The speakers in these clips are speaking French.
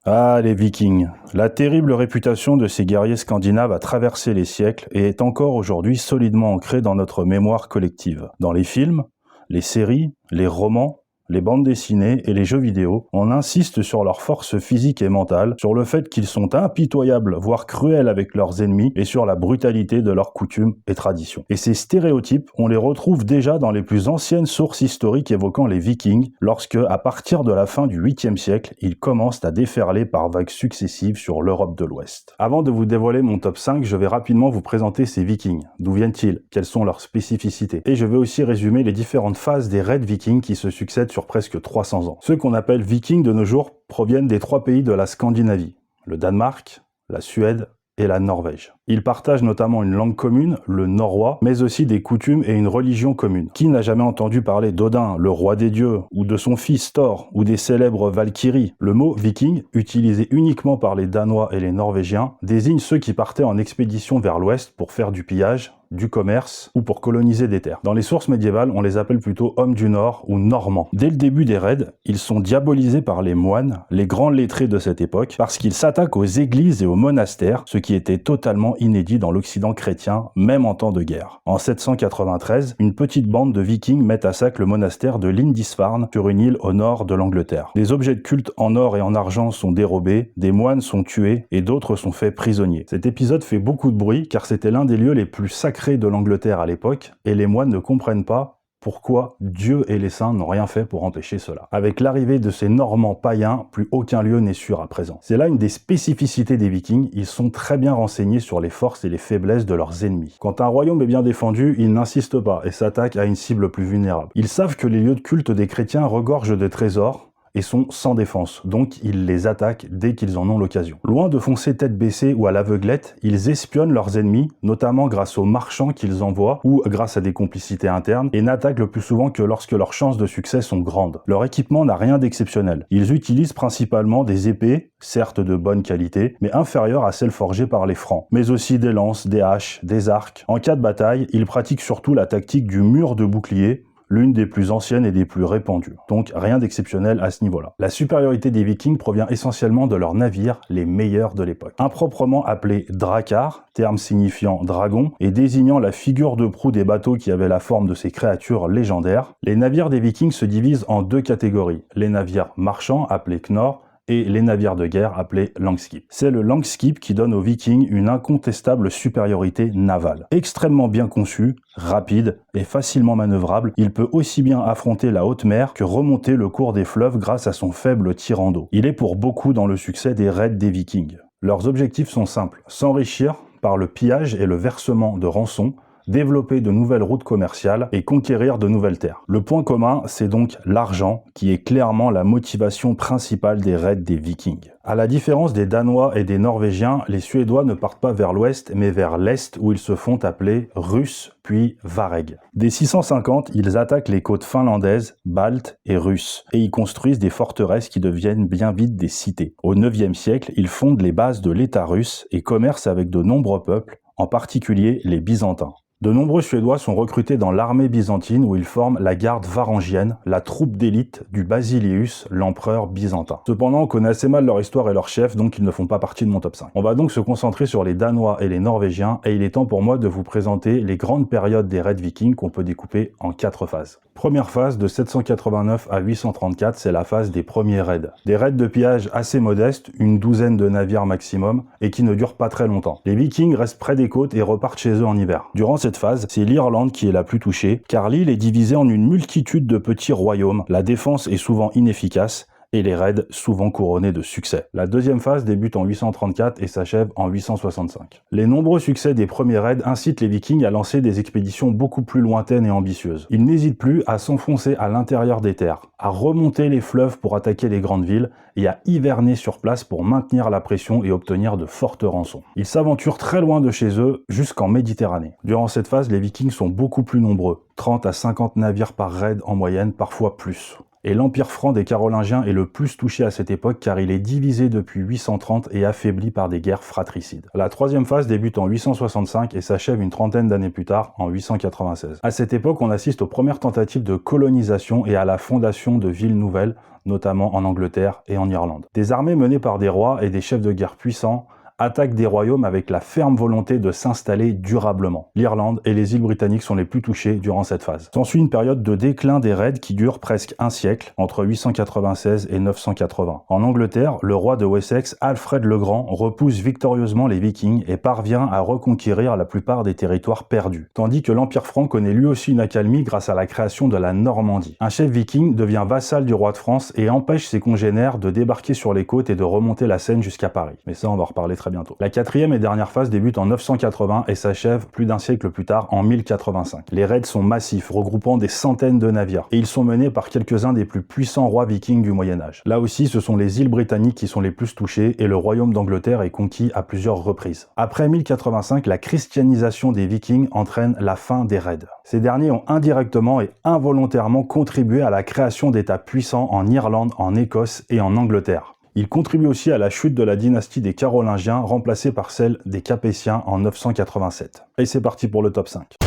Ah, les Vikings. La terrible réputation de ces guerriers scandinaves a traversé les siècles et est encore aujourd'hui solidement ancrée dans notre mémoire collective. Dans les films, les séries, les romans, les bandes dessinées et les jeux vidéo, on insiste sur leur force physique et mentale, sur le fait qu'ils sont impitoyables, voire cruels avec leurs ennemis, et sur la brutalité de leurs coutumes et traditions. Et ces stéréotypes, on les retrouve déjà dans les plus anciennes sources historiques évoquant les Vikings, lorsque, à partir de la fin du 8e siècle, ils commencent à déferler par vagues successives sur l'Europe de l'Ouest. Avant de vous dévoiler mon top 5, je vais rapidement vous présenter ces Vikings. D'où viennent-ils? Quelles sont leurs spécificités? Et je vais aussi résumer les différentes phases des raids Vikings qui se succèdent sur presque 300 ans. Ceux qu'on appelle Vikings de nos jours proviennent des 3 pays de la Scandinavie, le Danemark, la Suède et la Norvège. Ils partagent notamment une langue commune, le norrois, mais aussi des coutumes et une religion commune. Qui n'a jamais entendu parler d'Odin, le roi des dieux, ou de son fils Thor, ou des célèbres Valkyries? Le mot viking, utilisé uniquement par les Danois et les Norvégiens, désigne ceux qui partaient en expédition vers l'ouest pour faire du pillage, du commerce ou pour coloniser des terres. Dans les sources médiévales, on les appelle plutôt hommes du Nord ou normands. Dès le début des raids, ils sont diabolisés par les moines, les grands lettrés de cette époque, parce qu'ils s'attaquent aux églises et aux monastères, ce qui était totalement inédit dans l'Occident chrétien, même en temps de guerre. En 793, une petite bande de vikings met à sac le monastère de Lindisfarne sur une île au nord de l'Angleterre. Des objets de culte en or et en argent sont dérobés, des moines sont tués et d'autres sont faits prisonniers. Cet épisode fait beaucoup de bruit car c'était l'un des lieux les plus sacrés de l'Angleterre à l'époque, et les moines ne comprennent pas pourquoi Dieu et les saints n'ont rien fait pour empêcher cela. Avec l'arrivée de ces Normands païens, plus aucun lieu n'est sûr à présent. C'est là une des spécificités des Vikings, ils sont très bien renseignés sur les forces et les faiblesses de leurs ennemis. Quand un royaume est bien défendu, ils n'insistent pas et s'attaquent à une cible plus vulnérable. Ils savent que les lieux de culte des chrétiens regorgent de trésors, et sont sans défense, donc ils les attaquent dès qu'ils en ont l'occasion. Loin de foncer tête baissée ou à l'aveuglette, ils espionnent leurs ennemis, notamment grâce aux marchands qu'ils envoient ou grâce à des complicités internes, et n'attaquent le plus souvent que lorsque leurs chances de succès sont grandes. Leur équipement n'a rien d'exceptionnel. Ils utilisent principalement des épées, certes de bonne qualité, mais inférieures à celles forgées par les Francs, mais aussi des lances, des haches, des arcs. En cas de bataille, ils pratiquent surtout la tactique du mur de bouclier, l'une des plus anciennes et des plus répandues. Donc rien d'exceptionnel à ce niveau-là. La supériorité des Vikings provient essentiellement de leurs navires, les meilleurs de l'époque. Improprement appelés Drakkar, terme signifiant dragon, et désignant la figure de proue des bateaux qui avaient la forme de ces créatures légendaires, les navires des Vikings se divisent en 2 catégories. Les navires marchands, appelés Knorr, et les navires de guerre appelés Langskip. C'est le Langskip qui donne aux Vikings une incontestable supériorité navale. Extrêmement bien conçu, rapide et facilement manœuvrable, il peut aussi bien affronter la haute mer que remonter le cours des fleuves grâce à son faible tirant d'eau. Il est pour beaucoup dans le succès des raids des Vikings. Leurs objectifs sont simples, s'enrichir par le pillage et le versement de rançons, développer de nouvelles routes commerciales et conquérir de nouvelles terres. Le point commun, c'est donc l'argent, qui est clairement la motivation principale des raids des Vikings. À la différence des Danois et des Norvégiens, les Suédois ne partent pas vers l'ouest, mais vers l'est, où ils se font appeler Russes, puis Vareg. Dès 650, ils attaquent les côtes finlandaises, baltes et russes, et y construisent des forteresses qui deviennent bien vite des cités. Au 9e siècle, ils fondent les bases de l'État russe et commercent avec de nombreux peuples, en particulier les Byzantins. De nombreux Suédois sont recrutés dans l'armée byzantine où ils forment la garde varangienne, la troupe d'élite du Basilius, l'empereur byzantin. Cependant, on connaît assez mal leur histoire et leur chef, donc ils ne font pas partie de mon top 5. On va donc se concentrer sur les Danois et les Norvégiens, et il est temps pour moi de vous présenter les grandes périodes des raids vikings qu'on peut découper en 4 phases. Première phase, de 789 à 834, c'est la phase des premiers raids. Des raids de pillage assez modestes, une douzaine de navires maximum, et qui ne durent pas très longtemps. Les Vikings restent près des côtes et repartent chez eux en hiver. Durant cette phase, c'est l'Irlande qui est la plus touchée, car l'île est divisée en une multitude de petits royaumes. La défense est souvent inefficace, et les raids souvent couronnés de succès. La deuxième phase débute en 834 et s'achève en 865. Les nombreux succès des premiers raids incitent les Vikings à lancer des expéditions beaucoup plus lointaines et ambitieuses. Ils n'hésitent plus à s'enfoncer à l'intérieur des terres, à remonter les fleuves pour attaquer les grandes villes et à hiverner sur place pour maintenir la pression et obtenir de fortes rançons. Ils s'aventurent très loin de chez eux, jusqu'en Méditerranée. Durant cette phase, les Vikings sont beaucoup plus nombreux, 30 à 50 navires par raid en moyenne, parfois plus. Et l'empire franc des Carolingiens est le plus touché à cette époque car il est divisé depuis 830 et affaibli par des guerres fratricides. La troisième phase débute en 865 et s'achève une trentaine d'années plus tard, en 896. À cette époque, on assiste aux premières tentatives de colonisation et à la fondation de villes nouvelles, notamment en Angleterre et en Irlande. Des armées menées par des rois et des chefs de guerre puissants attaquent des royaumes avec la ferme volonté de s'installer durablement. L'Irlande et les îles britanniques sont les plus touchées durant cette phase. S'ensuit une période de déclin des raids qui dure presque un siècle, entre 896 et 980. En Angleterre, le roi de Wessex, Alfred le Grand, repousse victorieusement les Vikings et parvient à reconquérir la plupart des territoires perdus. Tandis que l'Empire franc connaît lui aussi une accalmie grâce à la création de la Normandie. Un chef viking devient vassal du roi de France et empêche ses congénères de débarquer sur les côtes et de remonter la Seine jusqu'à Paris. Mais ça, on va en reparler très bientôt. La quatrième et dernière phase débute en 980 et s'achève plus d'un siècle plus tard en 1085. Les raids sont massifs, regroupant des centaines de navires, et ils sont menés par quelques-uns des plus puissants rois vikings du Moyen-Âge. Là aussi, ce sont les îles britanniques qui sont les plus touchées et le royaume d'Angleterre est conquis à plusieurs reprises. Après 1085, la christianisation des vikings entraîne la fin des raids. Ces derniers ont indirectement et involontairement contribué à la création d'États puissants en Irlande, en Écosse et en Angleterre. Il contribue aussi à la chute de la dynastie des Carolingiens, remplacée par celle des Capétiens en 987. Et c'est parti pour le top 5.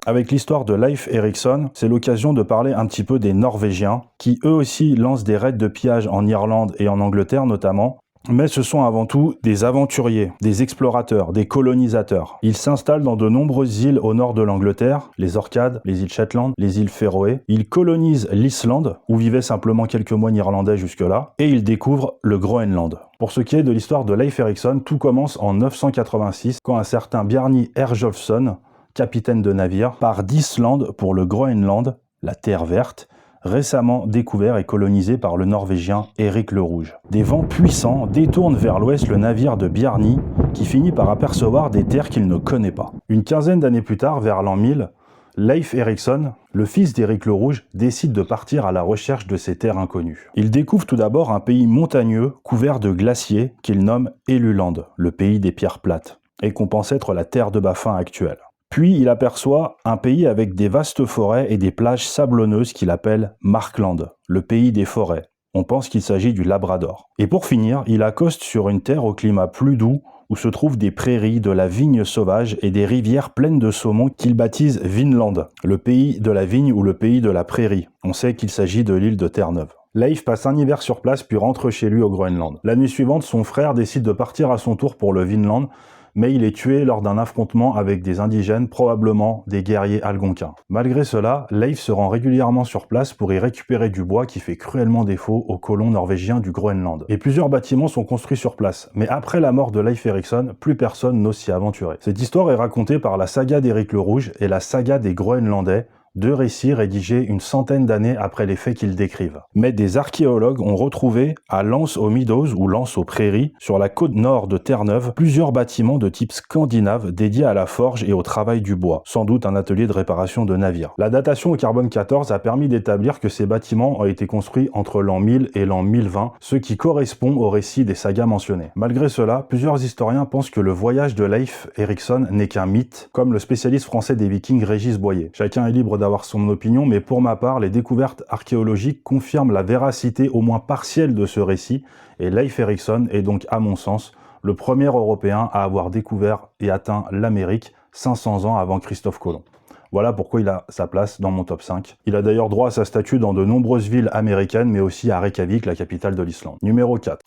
Avec l'histoire de Leif Erikson, c'est l'occasion de parler un petit peu des Norvégiens, qui eux aussi lancent des raids de pillage en Irlande et en Angleterre notamment, mais ce sont avant tout des aventuriers, des explorateurs, des colonisateurs. Ils s'installent dans de nombreuses îles au nord de l'Angleterre, les Orcades, les îles Shetland, les îles Féroé. Ils colonisent l'Islande, où vivaient simplement quelques moines irlandais jusque-là, et ils découvrent le Groenland. Pour ce qui est de l'histoire de Leif Erikson, tout commence en 986, quand un certain Bjarni Herjolfsson, capitaine de navire, part d'Islande pour le Groenland, la Terre verte, récemment découvert et colonisé par le Norvégien Éric le Rouge. Des vents puissants détournent vers l'ouest le navire de Bjarni, qui finit par apercevoir des terres qu'il ne connaît pas. Une quinzaine d'années plus tard, vers l'an 1000, Leif Erikson, le fils d'Éric le Rouge, décide de partir à la recherche de ces terres inconnues. Il découvre tout d'abord un pays montagneux couvert de glaciers qu'il nomme Eluland, le pays des pierres plates, et qu'on pense être la terre de Baffin actuelle. Puis il aperçoit un pays avec des vastes forêts et des plages sablonneuses qu'il appelle Markland, le pays des forêts. On pense qu'il s'agit du Labrador. Et pour finir, il accoste sur une terre au climat plus doux où se trouvent des prairies, de la vigne sauvage et des rivières pleines de saumon qu'il baptise Vinland, le pays de la vigne ou le pays de la prairie. On sait qu'il s'agit de l'île de Terre-Neuve. Leif passe un hiver sur place puis rentre chez lui au Groenland. La nuit suivante, son frère décide de partir à son tour pour le Vinland, mais il est tué lors d'un affrontement avec des indigènes, probablement des guerriers algonquins. Malgré cela, Leif se rend régulièrement sur place pour y récupérer du bois qui fait cruellement défaut aux colons norvégiens du Groenland. Et plusieurs bâtiments sont construits sur place, mais après la mort de Leif Erikson, plus personne n'ose s'y aventurer. Cette histoire est racontée par la saga d'Éric le Rouge et la saga des Groenlandais, deux récits rédigés une centaine d'années après les faits qu'ils décrivent. Mais des archéologues ont retrouvé à Lance aux Meadows ou Lance aux Prairies, sur la côte nord de Terre-Neuve, plusieurs bâtiments de type scandinave dédiés à la forge et au travail du bois, sans doute un atelier de réparation de navires. La datation au carbone 14 a permis d'établir que ces bâtiments ont été construits entre l'an 1000 et l'an 1020, ce qui correspond au récit des sagas mentionnées. Malgré cela, plusieurs historiens pensent que le voyage de Leif Erikson n'est qu'un mythe, comme le spécialiste français des Vikings Régis Boyer. Chacun est libre d'avoir son opinion, mais pour ma part, les découvertes archéologiques confirment la véracité au moins partielle de ce récit, et Leif Erikson est donc, à mon sens, le premier Européen à avoir découvert et atteint l'Amérique 500 ans avant Christophe Colomb. Voilà pourquoi il a sa place dans mon top 5. Il a d'ailleurs droit à sa statue dans de nombreuses villes américaines, mais aussi à Reykjavik, la capitale de l'Islande. Numéro 4.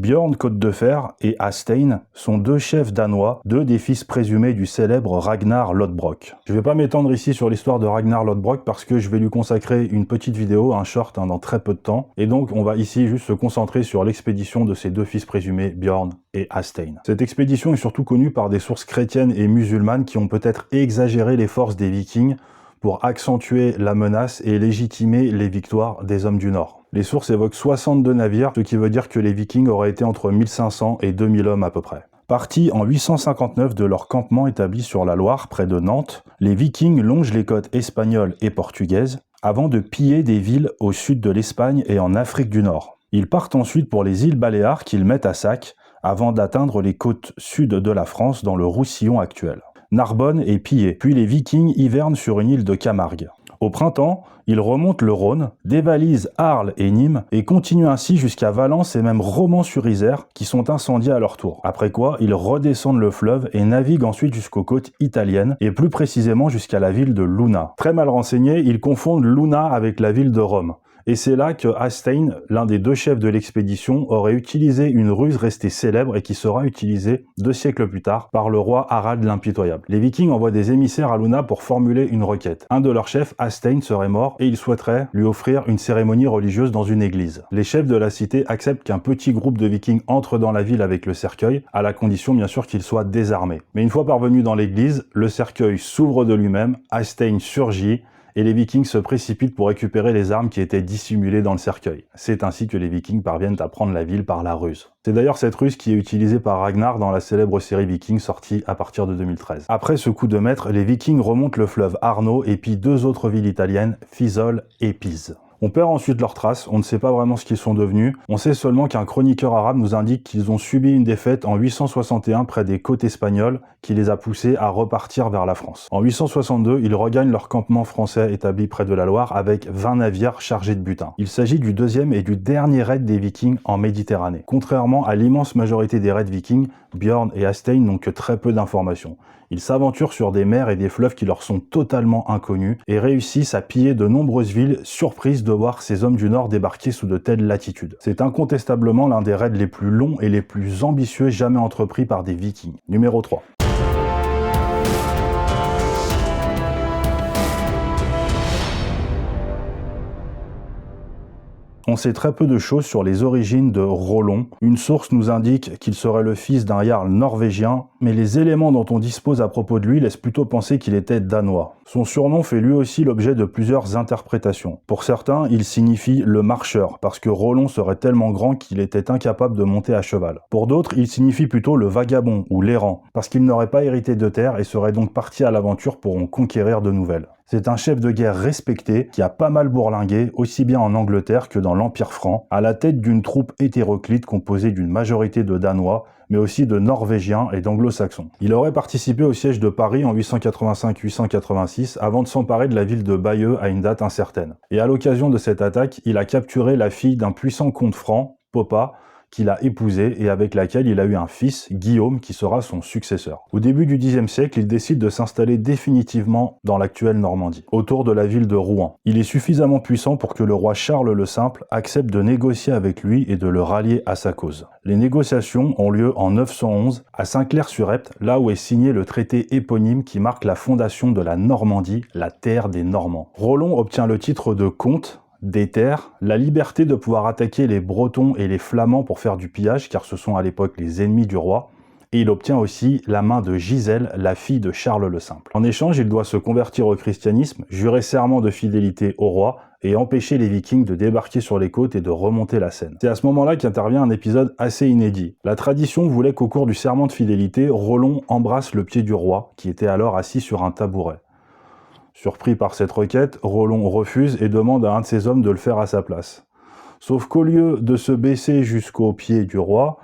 Björn Côte de Fer et Hastein sont deux chefs danois, deux des fils présumés du célèbre Ragnar Lodbrok. Je ne vais pas m'étendre ici sur l'histoire de Ragnar Lodbrok parce que je vais lui consacrer une petite vidéo, un short dans très peu de temps. Et donc on va ici juste se concentrer sur l'expédition de ces deux fils présumés, Björn et Hastein. Cette expédition est surtout connue par des sources chrétiennes et musulmanes qui ont peut-être exagéré les forces des Vikings pour accentuer la menace et légitimer les victoires des hommes du Nord. Les sources évoquent 62 navires, ce qui veut dire que les Vikings auraient été entre 1500 et 2000 hommes à peu près. Partis en 859 de leur campement établi sur la Loire, près de Nantes, les Vikings longent les côtes espagnoles et portugaises, avant de piller des villes au sud de l'Espagne et en Afrique du Nord. Ils partent ensuite pour les îles Baléares qu'ils mettent à sac, avant d'atteindre les côtes sud de la France dans le Roussillon actuel. Narbonne est pillée, puis les Vikings hivernent sur une île de Camargue. Au printemps, ils remontent le Rhône, dévalisent Arles et Nîmes et continuent ainsi jusqu'à Valence et même Romans-sur-Isère qui sont incendiés à leur tour. Après quoi, ils redescendent le fleuve et naviguent ensuite jusqu'aux côtes italiennes et plus précisément jusqu'à la ville de Luna. Très mal renseignés, ils confondent Luna avec la ville de Rome. Et c'est là que Hastein, l'un des deux chefs de l'expédition, aurait utilisé une ruse restée célèbre et qui sera utilisée 2 siècles plus tard par le roi Harald l'Impitoyable. Les Vikings envoient des émissaires à Luna pour formuler une requête. Un de leurs chefs, Hastein, serait mort et ils souhaiteraient lui offrir une cérémonie religieuse dans une église. Les chefs de la cité acceptent qu'un petit groupe de Vikings entre dans la ville avec le cercueil, à la condition bien sûr qu'il soit désarmé. Mais une fois parvenu dans l'église, le cercueil s'ouvre de lui-même, Hastein surgit, et les Vikings se précipitent pour récupérer les armes qui étaient dissimulées dans le cercueil. C'est ainsi que les Vikings parviennent à prendre la ville par la ruse. C'est d'ailleurs cette ruse qui est utilisée par Ragnar dans la célèbre série Vikings sortie à partir de 2013. Après ce coup de maître, les Vikings remontent le fleuve Arno et pillent 2 autres villes italiennes, Fiesole et Pise. On perd ensuite leurs traces, on ne sait pas vraiment ce qu'ils sont devenus, on sait seulement qu'un chroniqueur arabe nous indique qu'ils ont subi une défaite en 861 près des côtes espagnoles qui les a poussés à repartir vers la France. En 862, ils regagnent leur campement français établi près de la Loire avec 20 navires chargés de butin. Il s'agit du 2e et du dernier raid des Vikings en Méditerranée. Contrairement à l'immense majorité des raids vikings, Björn et Hastein n'ont que très peu d'informations. Ils s'aventurent sur des mers et des fleuves qui leur sont totalement inconnus et réussissent à piller de nombreuses villes, surprises de voir ces hommes du Nord débarquer sous de telles latitudes. C'est incontestablement l'un des raids les plus longs et les plus ambitieux jamais entrepris par des Vikings. Numéro 3. On sait très peu de choses sur les origines de Rollon. Une source nous indique qu'il serait le fils d'un jarl norvégien, mais les éléments dont on dispose à propos de lui laissent plutôt penser qu'il était danois. Son surnom fait lui aussi l'objet de plusieurs interprétations. Pour certains, il signifie le marcheur, parce que Rollon serait tellement grand qu'il était incapable de monter à cheval. Pour d'autres, il signifie plutôt le vagabond ou l'errant, parce qu'il n'aurait pas hérité de terre et serait donc parti à l'aventure pour en conquérir de nouvelles. C'est un chef de guerre respecté qui a pas mal bourlingué, aussi bien en Angleterre que dans l'Empire franc, à la tête d'une troupe hétéroclite composée d'une majorité de Danois, mais aussi de Norvégiens et d'Anglo-Saxons. Il aurait participé au siège de Paris en 885-886 avant de s'emparer de la ville de Bayeux à une date incertaine. Et à l'occasion de cette attaque, il a capturé la fille d'un puissant comte franc, Poppa, qu'il a épousée et avec laquelle il a eu un fils, Guillaume, qui sera son successeur. Au début du Xe siècle, il décide de s'installer définitivement dans l'actuelle Normandie, autour de la ville de Rouen. Il est suffisamment puissant pour que le roi Charles le Simple accepte de négocier avec lui et de le rallier à sa cause. Les négociations ont lieu en 911 à Saint-Clair-sur-Epte, là où est signé le traité éponyme qui marque la fondation de la Normandie, la terre des Normands. Rollon obtient le titre de comte des terres, la liberté de pouvoir attaquer les Bretons et les Flamands pour faire du pillage, car ce sont à l'époque les ennemis du roi, et il obtient aussi la main de Gisèle, la fille de Charles le Simple. En échange, il doit se convertir au christianisme, jurer serment de fidélité au roi, et empêcher les Vikings de débarquer sur les côtes et de remonter la Seine. C'est à ce moment-là qu'intervient un épisode assez inédit. La tradition voulait qu'au cours du serment de fidélité, Rollon embrasse le pied du roi, qui était alors assis sur un tabouret. Surpris par cette requête, Rollon refuse et demande à un de ses hommes de le faire à sa place. Sauf qu'au lieu de se baisser jusqu'au pied du roi,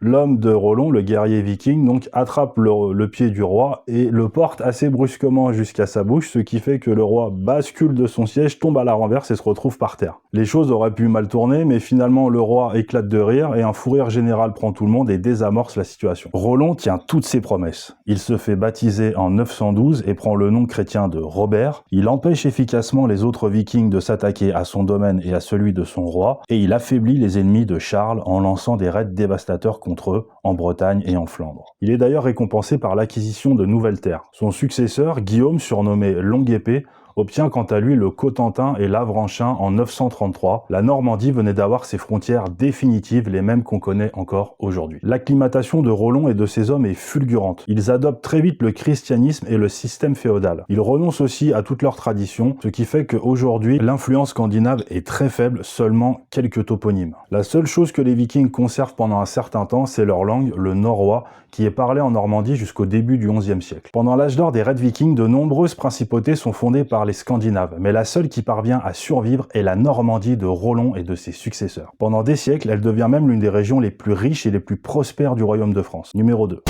l'homme de Rollon, le guerrier viking, donc attrape le pied du roi et le porte assez brusquement jusqu'à sa bouche, ce qui fait que le roi bascule de son siège, tombe à la renverse et se retrouve par terre. Les choses auraient pu mal tourner, mais finalement le roi éclate de rire et un fou rire général prend tout le monde et désamorce la situation. Rollon tient toutes ses promesses. Il se fait baptiser en 912 et prend le nom chrétien de Robert. Il empêche efficacement les autres vikings de s'attaquer à son domaine et à celui de son roi, et il affaiblit les ennemis de Charles en lançant des raids dévastateurs contre eux, en Bretagne et en Flandre. Il est d'ailleurs récompensé par l'acquisition de nouvelles terres. Son successeur, Guillaume, surnommé Longue Épée, obtient quant à lui le Cotentin et l'Avranchin en 933. La Normandie venait d'avoir ses frontières définitives, les mêmes qu'on connaît encore aujourd'hui. L'acclimatation de Rollon et de ses hommes est fulgurante. Ils adoptent très vite le christianisme et le système féodal. Ils renoncent aussi à toutes leurs traditions, ce qui fait qu'aujourd'hui, l'influence scandinave est très faible, seulement quelques toponymes. La seule chose que les Vikings conservent pendant un certain temps, c'est leur langue, le norrois, qui est parlé en Normandie jusqu'au début du XIe siècle. Pendant l'âge d'or des raids vikings, de nombreuses principautés sont fondées par les Scandinaves, mais la seule qui parvient à survivre est la Normandie de Rollon et de ses successeurs. Pendant des siècles, elle devient même l'une des régions les plus riches et les plus prospères du royaume de France. Numéro 2.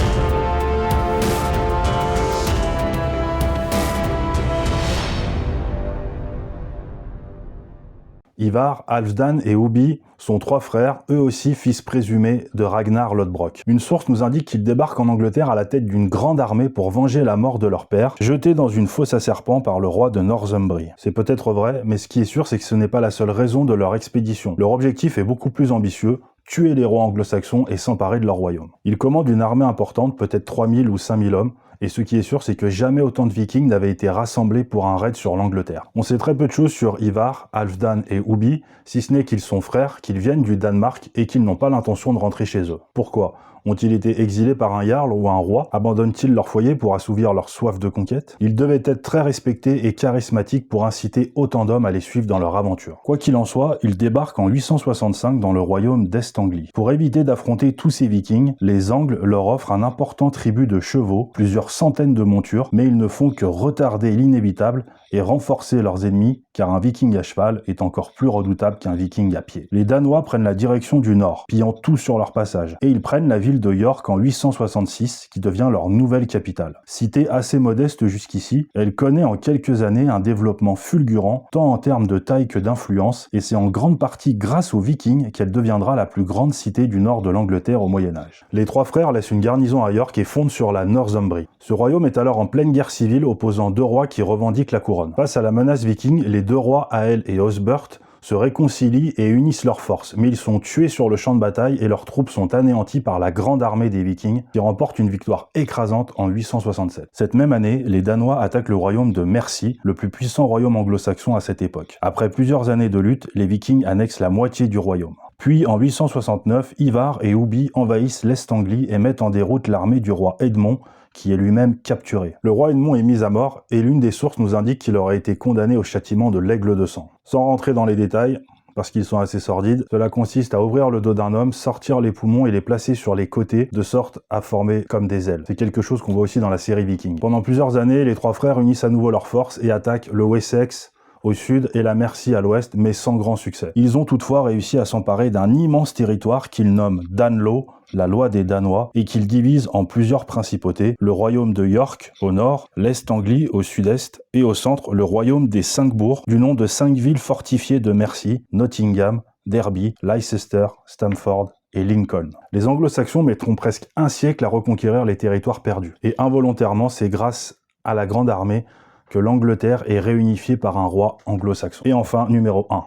Ivar, Halfdan et Hubi sont 3 frères, eux aussi fils présumés de Ragnar Lodbrok. Une source nous indique qu'ils débarquent en Angleterre à la tête d'une grande armée pour venger la mort de leur père, jeté dans une fosse à serpents par le roi de Northumbrie. C'est peut-être vrai, mais ce qui est sûr, c'est que ce n'est pas la seule raison de leur expédition. Leur objectif est beaucoup plus ambitieux, tuer les rois anglo-saxons et s'emparer de leur royaume. Ils commandent une armée importante, peut-être 3000 ou 5000 hommes, et ce qui est sûr, c'est que jamais autant de Vikings n'avaient été rassemblés pour un raid sur l'Angleterre. On sait très peu de choses sur Ivar, Halfdan et Hubi, si ce n'est qu'ils sont frères, qu'ils viennent du Danemark et qu'ils n'ont pas l'intention de rentrer chez eux. Pourquoi ? Ont-ils été exilés par un jarl ou un roi? Abandonnent-ils leur foyer pour assouvir leur soif de conquête? Ils devaient être très respectés et charismatiques pour inciter autant d'hommes à les suivre dans leur aventure. Quoi qu'il en soit, ils débarquent en 865 dans le royaume d'Est-Anglie. Pour éviter d'affronter tous ces vikings, les Angles leur offrent un important tribut de chevaux, plusieurs centaines de montures, mais ils ne font que retarder l'inévitable et renforcer leurs ennemis, car un viking à cheval est encore plus redoutable qu'un viking à pied. Les Danois prennent la direction du nord, pillant tout sur leur passage, et ils prennent la ville de York en 866, qui devient leur nouvelle capitale. Cité assez modeste jusqu'ici, elle connaît en quelques années un développement fulgurant, tant en termes de taille que d'influence, et c'est en grande partie grâce aux Vikings qu'elle deviendra la plus grande cité du nord de l'Angleterre au Moyen-Âge. Les 3 frères laissent une garnison à York et fondent sur la Northumbrie. Ce royaume est alors en pleine guerre civile opposant 2 rois qui revendiquent la couronne. Face à la menace viking, les 2 rois Aelle et Osbert se réconcilient et unissent leurs forces, mais ils sont tués sur le champ de bataille et leurs troupes sont anéanties par la grande armée des Vikings, qui remporte une victoire écrasante en 867. Cette même année, les Danois attaquent le royaume de Mercie, le plus puissant royaume anglo-saxon à cette époque. Après plusieurs années de lutte, les Vikings annexent la moitié du royaume. Puis, en 869, Ivar et Hubi envahissent l'Est-Anglie et mettent en déroute l'armée du roi Edmond, qui est lui-même capturé. Le roi Edmond est mis à mort, et l'une des sources nous indique qu'il aurait été condamné au châtiment de l'aigle de sang. Sans rentrer dans les détails, parce qu'ils sont assez sordides, cela consiste à ouvrir le dos d'un homme, sortir les poumons et les placer sur les côtés, de sorte à former comme des ailes. C'est quelque chose qu'on voit aussi dans la série Viking. Pendant plusieurs années, les 3 frères unissent à nouveau leurs forces et attaquent le Wessex au sud et la Mercie à l'ouest, mais sans grand succès. Ils ont toutefois réussi à s'emparer d'un immense territoire qu'ils nomment Danelaw, la loi des Danois, et qu'ils divisent en plusieurs principautés, le royaume de York au nord, l'Est-Anglie au sud-est, et au centre, le royaume des 5 bourgs, du nom de 5 villes fortifiées de Mercie, Nottingham, Derby, Leicester, Stamford et Lincoln. Les anglo-saxons mettront presque un siècle à reconquérir les territoires perdus, et involontairement, c'est grâce à la grande armée que l'Angleterre est réunifiée par un roi anglo-saxon. Et enfin, numéro 1.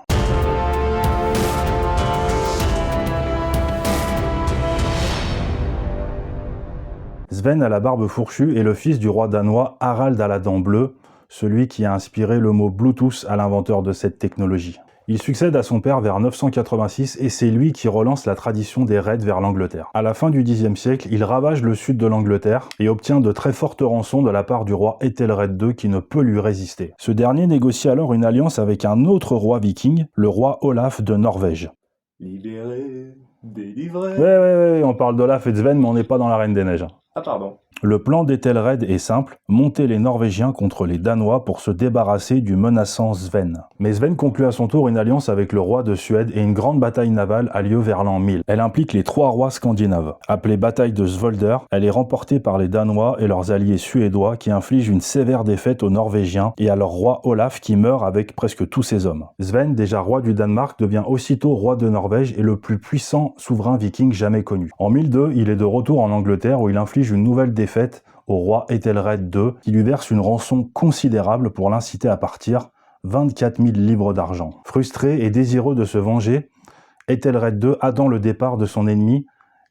Sven à la barbe fourchue est le fils du roi danois Harald à la dent bleue, celui qui a inspiré le mot Bluetooth à l'inventeur de cette technologie. Il succède à son père vers 986 et c'est lui qui relance la tradition des raids vers l'Angleterre. À la fin du Xe siècle, il ravage le sud de l'Angleterre et obtient de très fortes rançons de la part du roi Ethelred II qui ne peut lui résister. Ce dernier négocie alors une alliance avec un autre roi viking, le roi Olaf de Norvège. Libéré, délivré... Ouais, on parle d'Olaf et de Sven mais on n'est pas dans la Reine des Neiges. Ah pardon. Le plan d'Ethelred est simple, monter les Norvégiens contre les Danois pour se débarrasser du menaçant Sven. Mais Sven conclut à son tour une alliance avec le roi de Suède et une grande bataille navale a lieu vers l'an 1000. Elle implique les 3 rois scandinaves. Appelée bataille de Svolder, elle est remportée par les Danois et leurs alliés suédois qui infligent une sévère défaite aux Norvégiens et à leur roi Olaf qui meurt avec presque tous ses hommes. Sven, déjà roi du Danemark, devient aussitôt roi de Norvège et le plus puissant souverain viking jamais connu. En 1002, il est de retour en Angleterre où il inflige une nouvelle défaite au roi Ethelred II, qui lui verse une rançon considérable pour l'inciter à partir, 24 000 livres d'argent. Frustré et désireux de se venger, Ethelred II attend le départ de son ennemi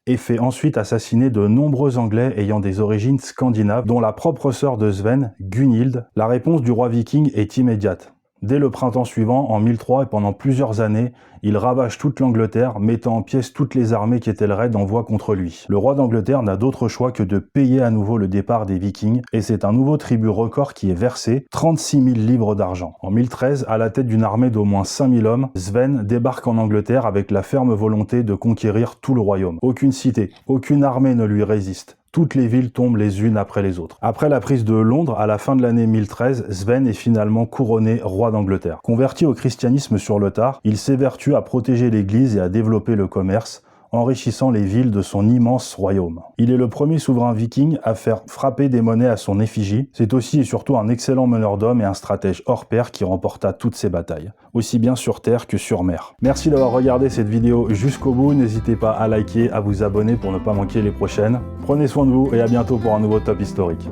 et fait ensuite assassiner de nombreux Anglais ayant des origines scandinaves, dont la propre sœur de Sven, Gunhild. La réponse du roi viking est immédiate. Dès le printemps suivant, en 1003 et pendant plusieurs années, il ravage toute l'Angleterre, mettant en pièces toutes les armées qu'Ethelred envoie contre lui. Le roi d'Angleterre n'a d'autre choix que de payer à nouveau le départ des Vikings, et c'est un nouveau tribut record qui est versé, 36 000 livres d'argent. En 1013, à la tête d'une armée d'au moins 5000 hommes, Sven débarque en Angleterre avec la ferme volonté de conquérir tout le royaume. Aucune cité, aucune armée ne lui résiste. Toutes les villes tombent les unes après les autres. Après la prise de Londres, à la fin de l'année 1013, Sven est finalement couronné roi d'Angleterre. Converti au christianisme sur le tard, il s'évertue à protéger l'Église et à développer le commerce, enrichissant les villes de son immense royaume. Il est le premier souverain viking à faire frapper des monnaies à son effigie. C'est aussi et surtout un excellent meneur d'hommes et un stratège hors pair qui remporta toutes ses batailles, aussi bien sur terre que sur mer. Merci d'avoir regardé cette vidéo jusqu'au bout, n'hésitez pas à liker, à vous abonner pour ne pas manquer les prochaines. Prenez soin de vous et à bientôt pour un nouveau top historique.